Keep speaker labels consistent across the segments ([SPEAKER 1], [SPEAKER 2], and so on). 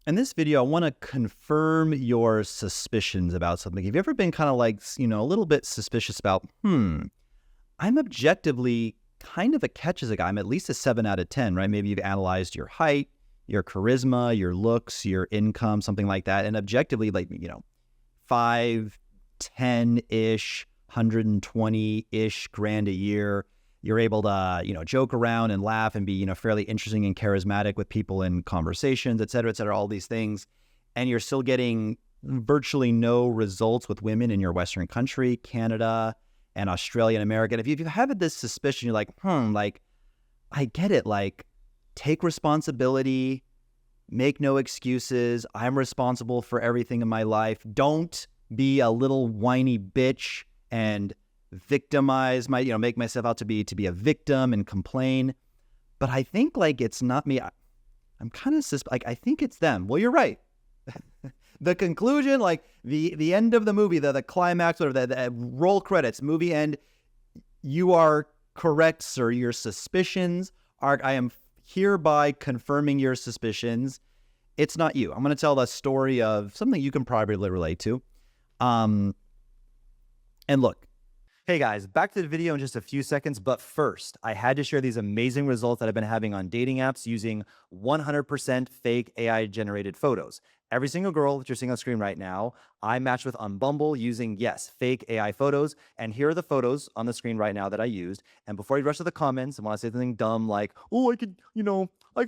[SPEAKER 1] In this video, I want to confirm your suspicions about something. Have you ever been kind of like, a little bit suspicious about, I'm objectively kind of a catch as a guy. I'm at least a 7 out of 10, right? Maybe you've analyzed your height, your charisma, your looks, your income, something like that. And objectively, like, 5, 10-ish, 120-ish grand a year. You're able to, joke around and laugh and be, fairly interesting and charismatic with people in conversations, et cetera, all these things. And you're still getting virtually no results with women in your Western country, Canada and Australia and America. And if you have this suspicion, you're like, I get it. Like, take responsibility, make no excuses. I'm responsible for everything in my life. Don't be a little whiny bitch and victimize make myself out to be a victim and complain. But I think like it's not me. I'm kind of I think it's them. Well, you're right. The conclusion, like the end of the movie, the climax, or the roll credits, movie end. You are correct, sir. Your suspicions are. I am hereby confirming your suspicions. It's not you. I'm going to tell the story of something you can probably relate to. And look. Hey guys, back to the video in just a few seconds, but first, I had to share these amazing results that I've been having on dating apps using 100% fake AI-generated photos. Every single girl that you're seeing on screen right now, I matched with on Bumble using, yes, fake AI photos, and here are the photos on the screen right now that I used. And before you rush to the comments and want to say something dumb like, oh, I could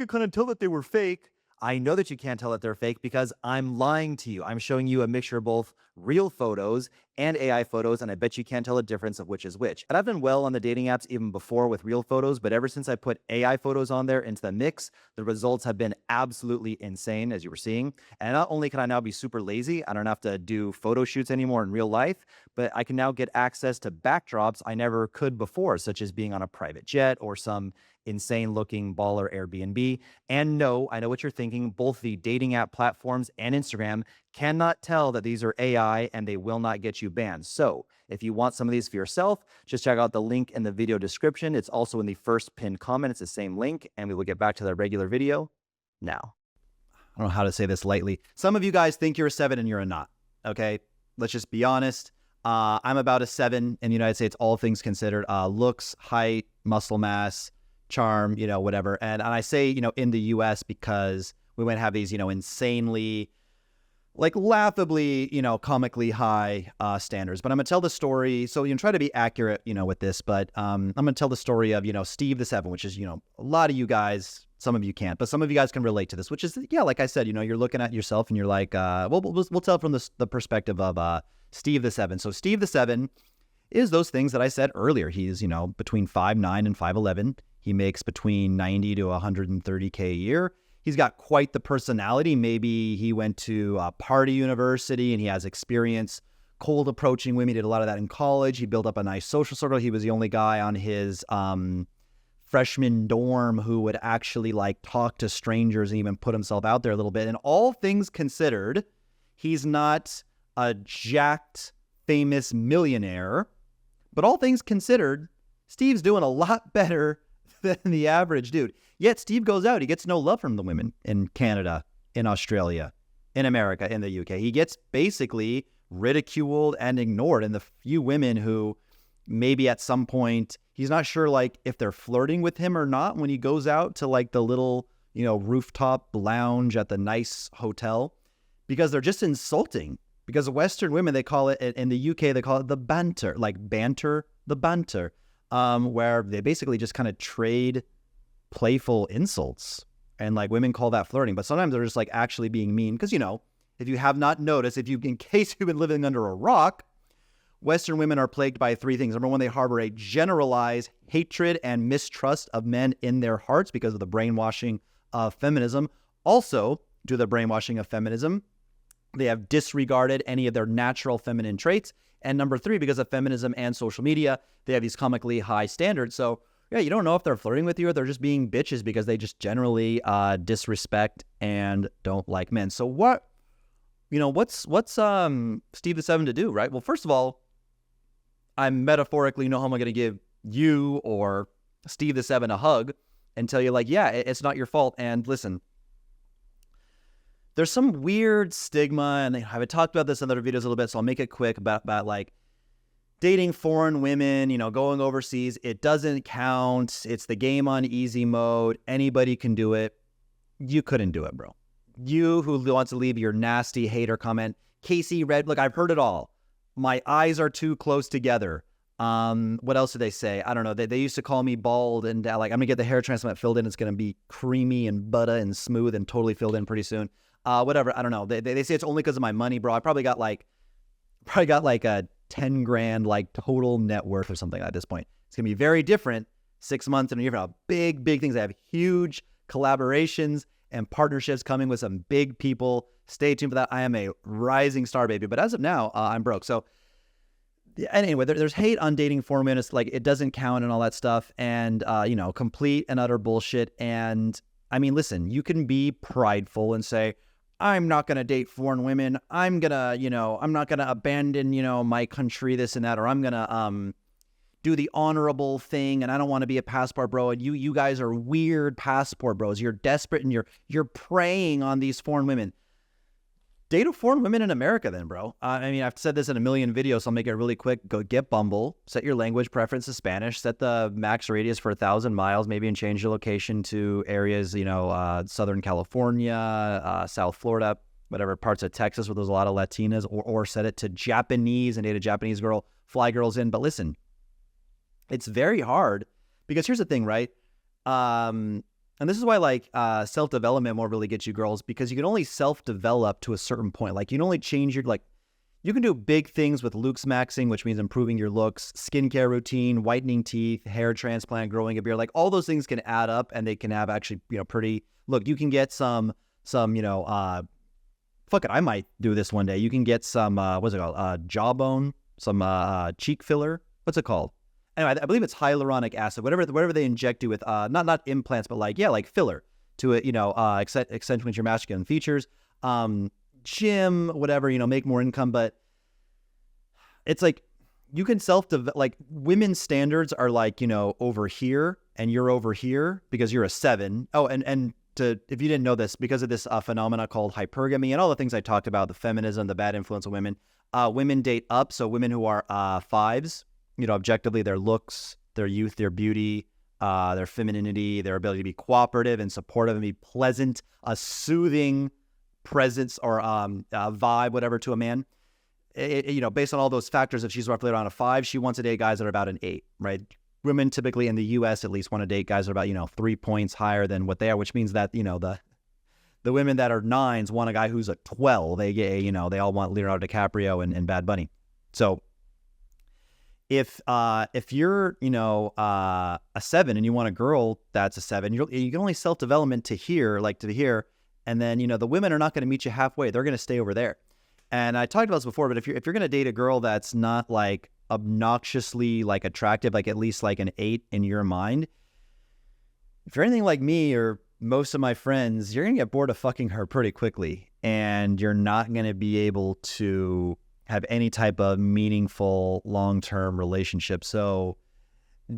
[SPEAKER 1] kind of tell that they were fake, I know that you can't tell that they're fake because I'm lying to you. I'm showing you a mixture of both real photos and AI photos, and I bet you can't tell the difference of which is which. And I've done well on the dating apps even before with real photos, but ever since I put AI photos on there into the mix, the results have been absolutely insane, as you were seeing. And not only can I now be super lazy, I don't have to do photo shoots anymore in real life, but I can now get access to backdrops I never could before, such as being on a private jet or some insane looking baller Airbnb. And no, I know what you're thinking. Both the dating app platforms and Instagram cannot tell that these are AI and they will not get you banned. So if you want some of these for yourself, just check out the link in the video description. It's also in the first pinned comment. It's the same link, and we will get back to the regular video now. I don't know how to say this lightly. Some of you guys think you're a 7 and you're a not. Okay, let's just be honest. I'm about a 7 in the United States, all things considered. Looks, height, muscle mass, charm, whatever. And I say, in the US because we might have these, insanely, like laughably, comically high standards. But I'm going to tell the story. So you can try to be accurate, with this. But I'm going to tell the story of, Steve the 7, which is, a lot of you guys, some of you can't, but some of you guys can relate to this, which is, yeah, like I said, you're looking at yourself and you're like, we'll tell from the perspective of Steve the 7. So Steve the 7 is those things that I said earlier. He's, between 5'9" and 5'11". He makes between 90 to 130K a year. He's got quite the personality. Maybe he went to a party university and he has experience cold approaching women. He did a lot of that in college. He built up a nice social circle. He was the only guy on his freshman dorm who would actually like talk to strangers and even put himself out there a little bit. And all things considered, he's not a jacked, famous millionaire. But all things considered, Steve's doing a lot better than the average dude. Yet Steve goes out. He gets no love from the women in Canada, in Australia, in America, in the UK. He gets basically ridiculed and ignored. And the few women who maybe at some point, he's not sure like if they're flirting with him or not when he goes out to like the little, rooftop lounge at the nice hotel, because they're just insulting. Because Western women, they call it, in the UK, they call it the banter, the banter. Where they basically just kind of trade playful insults, and like women call that flirting, but sometimes they're just like actually being mean. Because, if you have not noticed, in case you've been living under a rock, Western women are plagued by 3 things. Number 1, they harbor a generalized hatred and mistrust of men in their hearts because of the brainwashing of feminism. Also, due to the brainwashing of feminism, they have disregarded any of their natural feminine traits. And number 3, because of feminism and social media, they have these comically high standards. So yeah, you don't know if they're flirting with you or they're just being bitches because they just generally disrespect and don't like men. So what's Steve the 7 to do, right? Well, first of all, I metaphorically know how I'm going to give you or Steve the 7 a hug and tell you like, yeah, it's not your fault. And listen, there's some weird stigma, and I've talked about this in other videos a little bit, so I'll make it quick about like dating foreign women, going overseas. It doesn't count. It's the game on easy mode. Anybody can do it. You couldn't do it, bro. You who wants to leave your nasty hater comment, Casey Red, look, I've heard it all. My eyes are too close together. What else did they say? I don't know. They used to call me bald, and like, I'm gonna get the hair transplant filled in. It's gonna be creamy and butter and smooth and totally filled in pretty soon. Whatever. I don't know. They say it's only because of my money, bro. I probably got like a 10 grand like total net worth or something at this point. It's gonna be very different 6 months and a year from now. Big things. I have huge collaborations and partnerships coming with some big people. Stay tuned for that. I am a rising star, baby. But as of now, I'm broke. So anyway, there's hate on dating foreign women. It's like it doesn't count and all that stuff. And, complete and utter bullshit. And I mean, listen, you can be prideful and say, I'm not going to date foreign women. I'm going to, I'm not going to abandon, my country, this and that, or I'm going to do the honorable thing, and I don't want to be a passport bro. And you guys are weird passport bros. You're desperate, and you're preying on these foreign women. Date a foreign women in America then, bro. I mean, I've said this in a million videos, so I'll make it really quick. Go get Bumble, set your language preference to Spanish, set the max radius for 1,000 miles, maybe, and change your location to areas, Southern California, South Florida, whatever parts of Texas where there's a lot of Latinas, or set it to Japanese and date a Japanese girl, fly girls in. But listen, it's very hard because here's the thing, right? And this is why self-development will really get you girls, because you can only self-develop to a certain point. Like, you can only change you can do big things with Luke's maxing, which means improving your looks, skincare routine, whitening teeth, hair transplant, growing a beard. Like, all those things can add up, and they can have actually, pretty, look, you can get some, fuck it, I might do this one day. You can get some, what's it called? Jawbone, some cheek filler. What's it called? Anyway, I believe it's hyaluronic acid, whatever they inject you with, not implants, but like filler to it, accentuate your masculine features, gym, whatever, make more income. But it's like, you can like, women's standards are like, over here, and you're over here because you're a 7. Oh, and if you didn't know this, because of this phenomena called hypergamy and all the things I talked about, the feminism, the bad influence of women, women date up. So women who are 5s, objectively, their looks, their youth, their beauty, their femininity, their ability to be cooperative and supportive and be pleasant, a soothing presence or vibe, whatever, to a man. Based on all those factors, if she's roughly around a 5, she wants to date guys that are about an 8, right? Women typically in the U.S. at least want to date guys that are about, 3 points higher than what they are, which means that, the women that are 9s want a guy who's a 12. They get, they all want Leonardo DiCaprio and Bad Bunny. So if you're, a 7 and you want a girl that's a 7, you can only self-development to here, and then, the women are not going to meet you halfway. They're going to stay over there. And I talked about this before, but if you're going to date a girl that's not like obnoxiously like attractive, like at least like an 8 in your mind, if you're anything like me or most of my friends, you're going to get bored of fucking her pretty quickly, and you're not going to be able to have any type of meaningful long-term relationship. So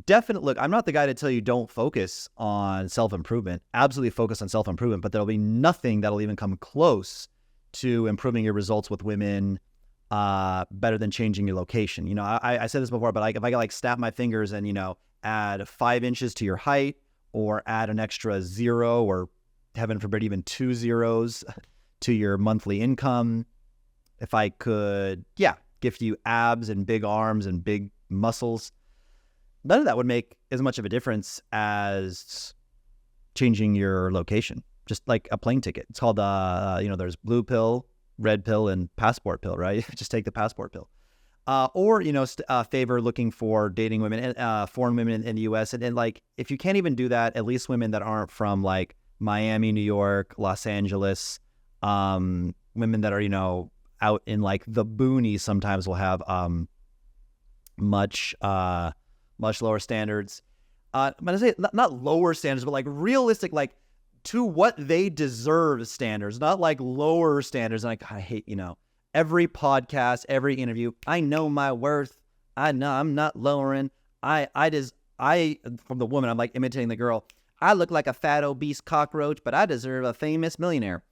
[SPEAKER 1] definitely, look, I'm not the guy to tell you don't focus on self-improvement. Absolutely focus on self-improvement, but there'll be nothing that'll even come close to improving your results with women better than changing your location. I said this before, but if I snap my fingers and, add 5 inches to your height, or add an extra 0, or heaven forbid, even 2 zeros to your monthly income, if I could, gift you abs and big arms and big muscles, none of that would make as much of a difference as changing your location. Just like a plane ticket. It's called, there's blue pill, red pill, and passport pill, right? Just take the passport pill. Or, favor looking for dating women, foreign women in the U.S. And like, if you can't even do that, at least women that aren't from like Miami, New York, Los Angeles, women that are, out in like the boonies sometimes will have much lower standards. I'm going to say not lower standards, but like realistic, like to what they deserve standards, not like lower standards. And I hate, every podcast, every interview, I know my worth. I know I'm not lowering. I from the woman, I'm like imitating the girl. I look like a fat, obese cockroach, but I deserve a famous millionaire.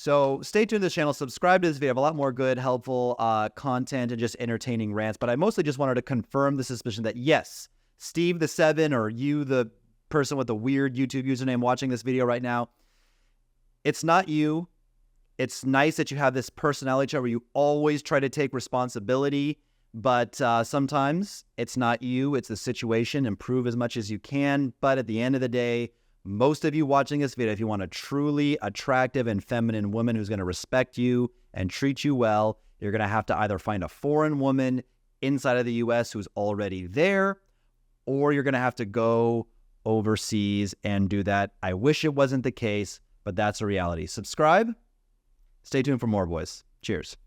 [SPEAKER 1] So stay tuned to this channel, subscribe to this video. I have a lot more good, helpful content and just entertaining rants, but I mostly just wanted to confirm the suspicion that yes, Steve the 7, or you, the person with the weird YouTube username watching this video right now, it's not you. It's nice that you have this personality where you always try to take responsibility, but sometimes it's not you, it's the situation. Improve as much as you can, but at the end of the day, most of you watching this video, if you want a truly attractive and feminine woman who's going to respect you and treat you well, you're going to have to either find a foreign woman inside of the US who's already there, or you're going to have to go overseas and do that. I wish it wasn't the case, but that's a reality. Subscribe. Stay tuned for more, boys. Cheers.